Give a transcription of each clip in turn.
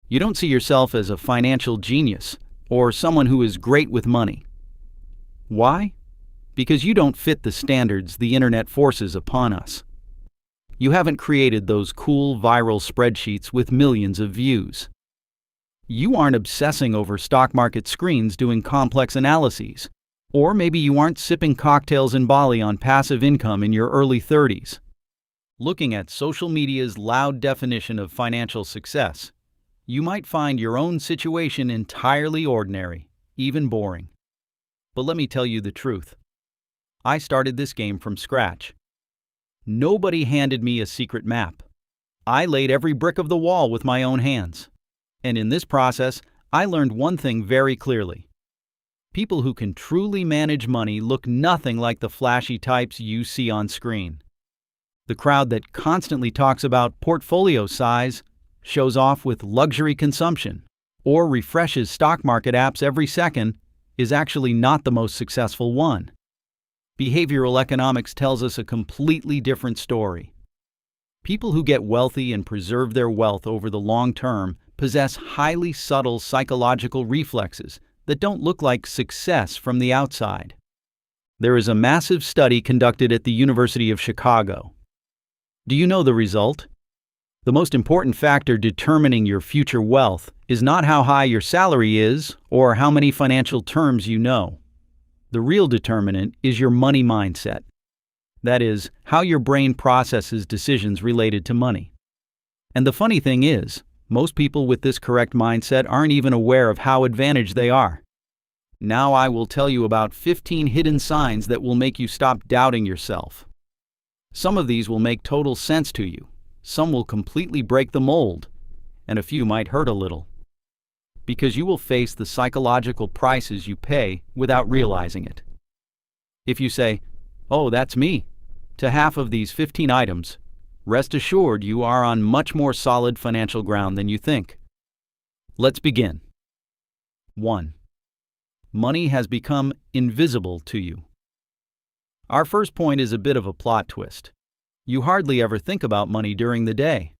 You don't see yourself as a financial genius or someone who is great with money. Why? Because you don't fit the standards the internet forces upon us. You haven't created those cool viral spreadsheets with millions of views. You aren't obsessing over stock market screens doing complex analyses. Or maybe you aren't sipping cocktails in Bali on passive income in your early 30s. Looking at social media's loud definition of financial success, you might find your own situation entirely ordinary, even boring. But let me tell you the truth. I started this game from scratch. Nobody handed me a secret map. I laid every brick of the wall with my own hands. And in this process, I learned one thing very clearly. People who can truly manage money look nothing like the flashy types you see on screen. The crowd that constantly talks about portfolio size, shows off with luxury consumption, or refreshes stock market apps every second is actually not the most successful one. Behavioral economics tells us a completely different story. People who get wealthy and preserve their wealth over the long term possess highly subtle psychological reflexes that don't look like success from the outside. There is a massive study conducted at the University of Chicago. Do you know the result? The most important factor determining your future wealth is not how high your salary is or how many financial terms you know. The real determinant is your money mindset. That is, how your brain processes decisions related to money. And the funny thing is, most people with this correct mindset aren't even aware of how advantaged they are. Now I will tell you about 15 hidden signs that will make you stop doubting yourself. Some of these will make total sense to you. Some will completely break the mold, and a few might hurt a little. Because you will face the psychological prices you pay without realizing it. If you say, "Oh, that's me," to half of these 15 items, rest assured you are on much more solid financial ground than you think. Let's begin. 1. Money has become invisible to you. Our first point is a bit of a plot twist. You hardly ever think about money during the day.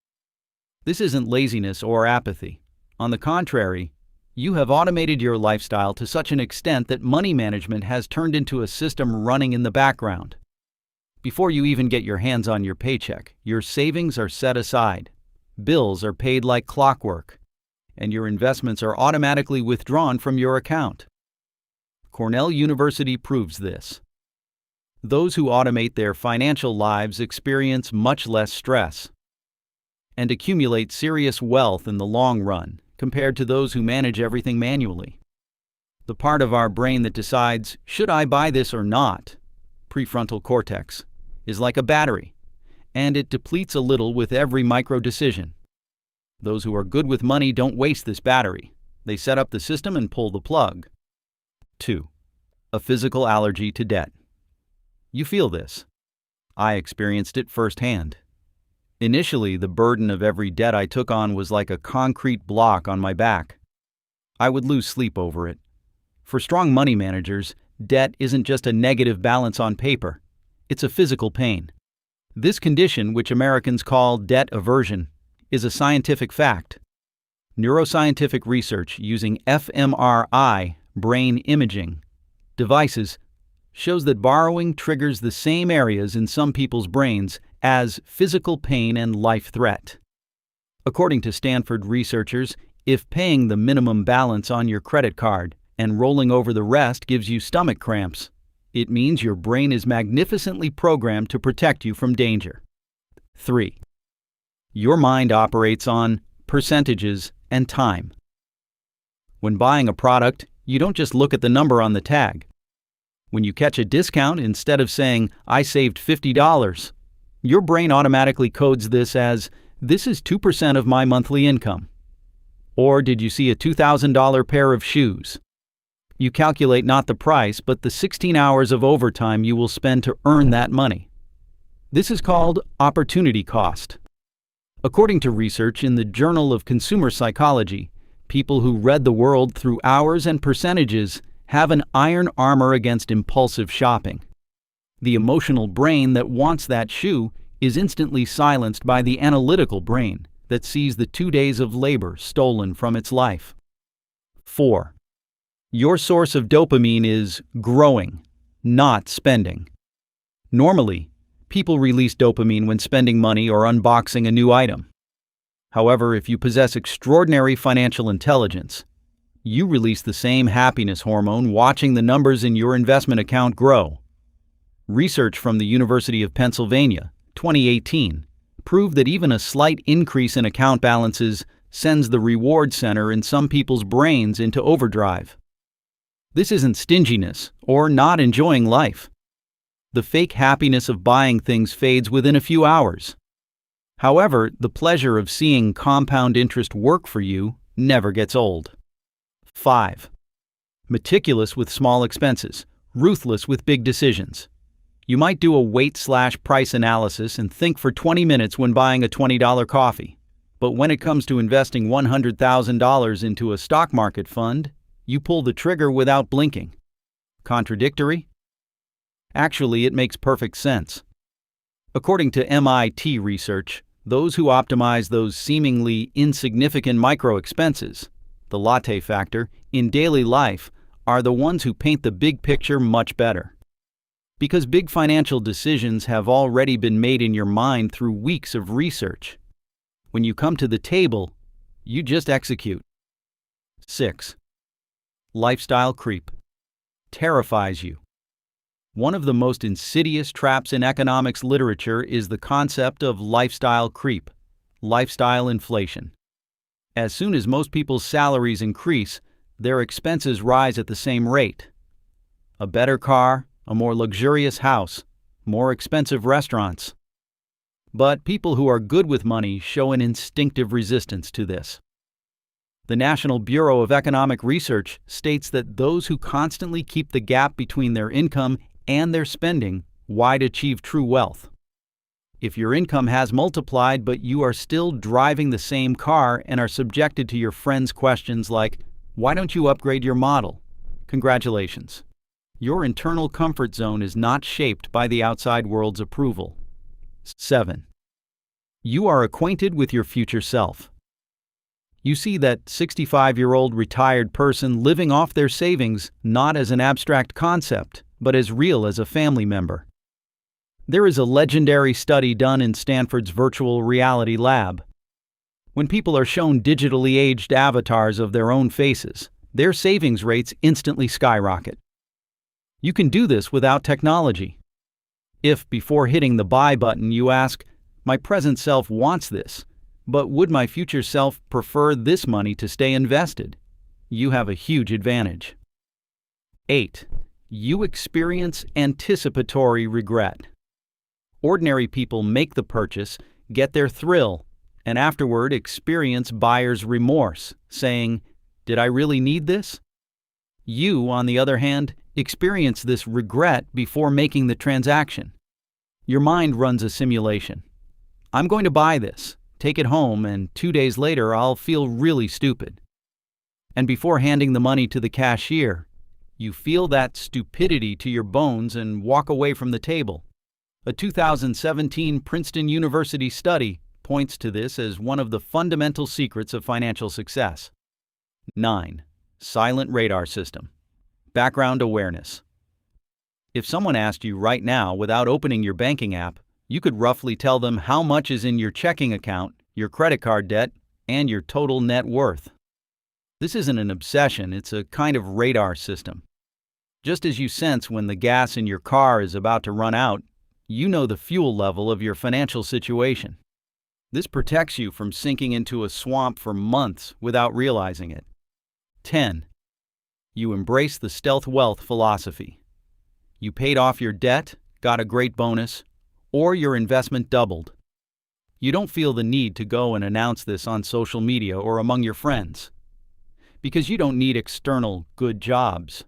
This isn't laziness or apathy. On the contrary, you have automated your lifestyle to such an extent that money management has turned into a system running in the background. Before you even get your hands on your paycheck, your savings are set aside, bills are paid like clockwork, and your investments are automatically withdrawn from your account. Cornell University proves this. Those who automate their financial lives experience much less stress and accumulate serious wealth in the long run compared to those who manage everything manually. The part of our brain that decides, should I buy this or not, prefrontal cortex, is like a battery, and it depletes a little with every micro decision. Those who are good with money don't waste this battery. They set up the system and pull the plug. 2. A physical allergy to debt. You feel this. I experienced it firsthand. Initially, the burden of every debt I took on was like a concrete block on my back. I would lose sleep over it. For strong money managers, debt isn't just a negative balance on paper. It's a physical pain. This condition, which Americans call debt aversion, is a scientific fact. Neuroscientific research using fMRI, brain imaging, devices shows that borrowing triggers the same areas in some people's brains as physical pain and life threat. According to Stanford researchers, if paying the minimum balance on your credit card and rolling over the rest gives you stomach cramps, it means your brain is magnificently programmed to protect you from danger. 3. Your mind operates on percentages and time. When buying a product, you don't just look at the number on the tag. When you catch a discount, instead of saying, "I saved $50, your brain automatically codes this as, "This is 2% of my monthly income." Or did you see a $2,000 pair of shoes? You calculate not the price, but the 16 hours of overtime you will spend to earn that money. This is called opportunity cost. According to research in the Journal of Consumer Psychology, people who read the world through hours and percentages have an iron armor against impulsive shopping. The emotional brain that wants that shoe is instantly silenced by the analytical brain, that sees the 2 days of labor stolen from its life. 4. Your source of dopamine is growing, not spending. Normally, people release dopamine when spending money or unboxing a new item. However, if you possess extraordinary financial intelligence, you release the same happiness hormone watching the numbers in your investment account grow. Research from the University of Pennsylvania, 2018, proved that even a slight increase in account balances sends the reward center in some people's brains into overdrive. This isn't stinginess or not enjoying life. The fake happiness of buying things fades within a few hours. However, the pleasure of seeing compound interest work for you never gets old. 5. Meticulous with small expenses, ruthless with big decisions. You might do a weight/price analysis and think for 20 minutes when buying a $20 coffee. But when it comes to investing $100,000 into a stock market fund, you pull the trigger without blinking. Contradictory? Actually, it makes perfect sense. According to MIT research, those who optimize those seemingly insignificant micro-expenses, the latte factor, in daily life are the ones who paint the big picture much better. Because big financial decisions have already been made in your mind through weeks of research. When you come to the table, you just execute. 6. Lifestyle creep. Terrifies you. One of the most insidious traps in economics literature is the concept of lifestyle creep, lifestyle inflation. As soon as most people's salaries increase, their expenses rise at the same rate. A better car, a more luxurious house, more expensive restaurants. But people who are good with money show an instinctive resistance to this. The National Bureau of Economic Research states that those who constantly keep the gap between their income and their spending wide achieve true wealth. If your income has multiplied but you are still driving the same car and are subjected to your friends' questions like, "Why don't you upgrade your model?" Congratulations. Your internal comfort zone is not shaped by the outside world's approval. 7. You are acquainted with your future self. You see that 65-year-old retired person living off their savings not as an abstract concept, but as real as a family member. There is a legendary study done in Stanford's virtual reality lab. When people are shown digitally aged avatars of their own faces, their savings rates instantly skyrocket. You can do this without technology. If, before hitting the buy button, you ask, "My present self wants this, but would my future self prefer this money to stay invested?" you have a huge advantage. 8. You experience anticipatory regret. Ordinary people make the purchase, get their thrill, and afterward experience buyer's remorse, saying, "Did I really need this?" You, on the other hand, experience this regret before making the transaction. Your mind runs a simulation. I'm going to buy this, take it home, and 2 days later I'll feel really stupid. And before handing the money to the cashier, you feel that stupidity to your bones and walk away from the table. A 2017 Princeton University study points to this as one of the fundamental secrets of financial success. 9. Silent radar system. Background awareness. If someone asked you right now without opening your banking app, you could roughly tell them how much is in your checking account, your credit card debt, and your total net worth. This isn't an obsession, it's a kind of radar system. Just as you sense when the gas in your car is about to run out, you know the fuel level of your financial situation. This protects you from sinking into a swamp for months without realizing it. 10. You embrace the stealth wealth philosophy. You paid off your debt, got a great bonus, or your investment doubled. You don't feel the need to go and announce this on social media or among your friends, because you don't need external good jobs.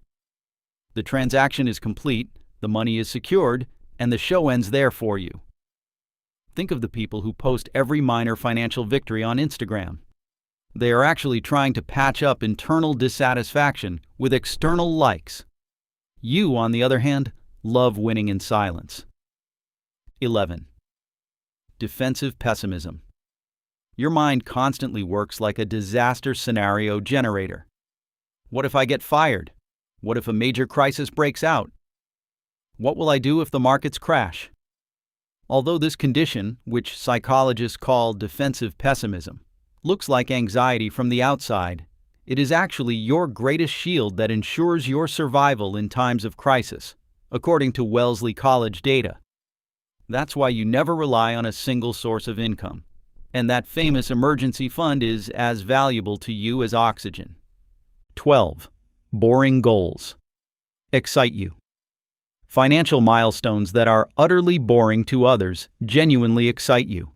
The transaction is complete, the money is secured, and the show ends there for you. Think of the people who post every minor financial victory on Instagram. They are actually trying to patch up internal dissatisfaction with external likes. You, on the other hand, love winning in silence. 11. Defensive pessimism. Your mind constantly works like a disaster scenario generator. What if I get fired? What if a major crisis breaks out? What will I do if the markets crash? Although this condition, which psychologists call defensive pessimism, looks like anxiety from the outside, it is actually your greatest shield that ensures your survival in times of crisis, according to Wellesley College data. That's why you never rely on a single source of income, and that famous emergency fund is as valuable to you as oxygen. 12. Boring goals. Excite you. Financial milestones that are utterly boring to others genuinely excite you.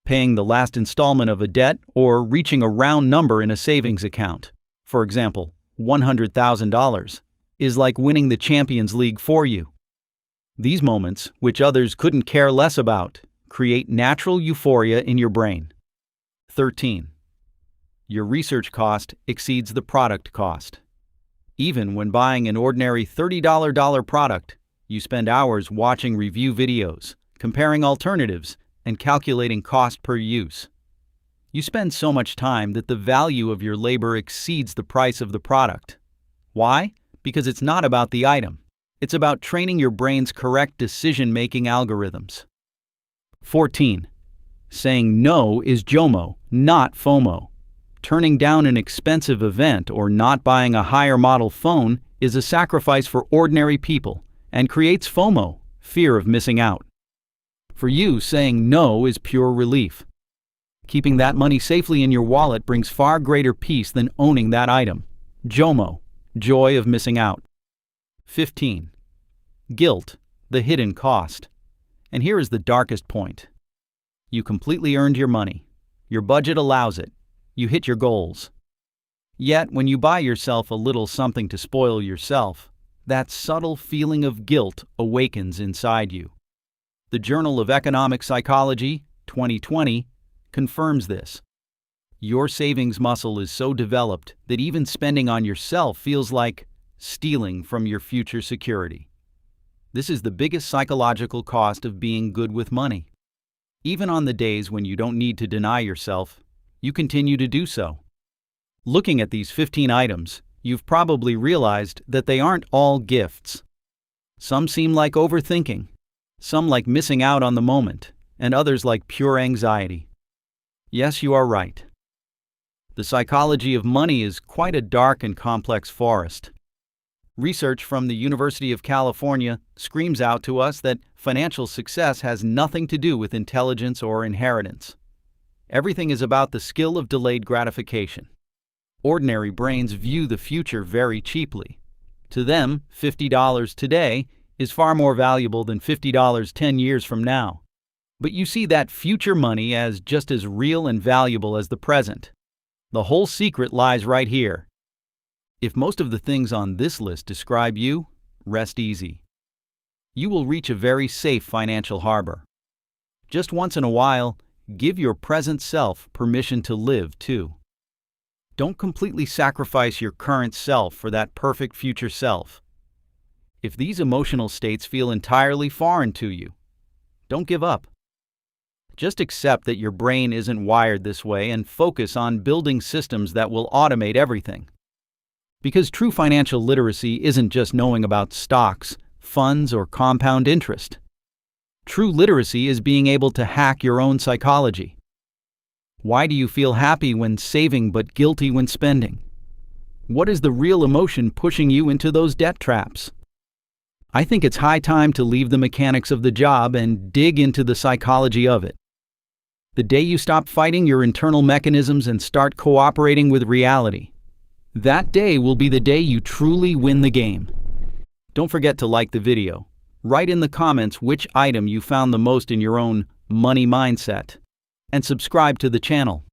Paying the last installment of a debt or reaching a round number in a savings account, for example, $100,000, is like winning the Champions League for you. These moments, which others couldn't care less about, create natural euphoria in your brain. 13. Your research cost exceeds the product cost. Even when buying an ordinary $30 product, you spend hours watching review videos, comparing alternatives, and calculating cost per use. You spend so much time that the value of your labor exceeds the price of the product. Why? Because it's not about the item. It's about training your brain's correct decision-making algorithms. 14. Saying no is JOMO, not FOMO. Turning down an expensive event or not buying a higher model phone is a sacrifice for ordinary people and creates FOMO, fear of missing out. For you, saying no is pure relief. Keeping that money safely in your wallet brings far greater peace than owning that item. JOMO, joy of missing out. 15. Guilt, the hidden cost. And here is the darkest point. You completely earned your money. Your budget allows it. You hit your goals. Yet, when you buy yourself a little something to spoil yourself, that subtle feeling of guilt awakens inside you. The Journal of Economic Psychology, 2020, confirms this. Your savings muscle is so developed that even spending on yourself feels like stealing from your future security. This is the biggest psychological cost of being good with money. Even on the days when you don't need to deny yourself, you continue to do so. Looking at these 15 items, you've probably realized that they aren't all gifts. Some seem like overthinking, some like missing out on the moment, and others like pure anxiety. Yes, you are right. The psychology of money is quite a dark and complex forest. Research from the University of California screams out to us that financial success has nothing to do with intelligence or inheritance. Everything is about the skill of delayed gratification. Ordinary brains view the future very cheaply. To them, $50 today is far more valuable than $50 10 years from now. But you see that future money as just as real and valuable as the present. The whole secret lies right here. If most of the things on this list describe you, rest easy. You will reach a very safe financial harbor. Just once in a while, give your present self permission to live, too. Don't completely sacrifice your current self for that perfect future self. If these emotional states feel entirely foreign to you, don't give up. Just accept that your brain isn't wired this way and focus on building systems that will automate everything. Because true financial literacy isn't just knowing about stocks, funds, or compound interest. True literacy is being able to hack your own psychology. Why do you feel happy when saving but guilty when spending? What is the real emotion pushing you into those debt traps? I think it's high time to leave the mechanics of the job and dig into the psychology of it. The day you stop fighting your internal mechanisms and start cooperating with reality, that day will be the day you truly win the game. Don't forget to like the video. Write in the comments which item you found the most in your own money mindset. And subscribe to the channel.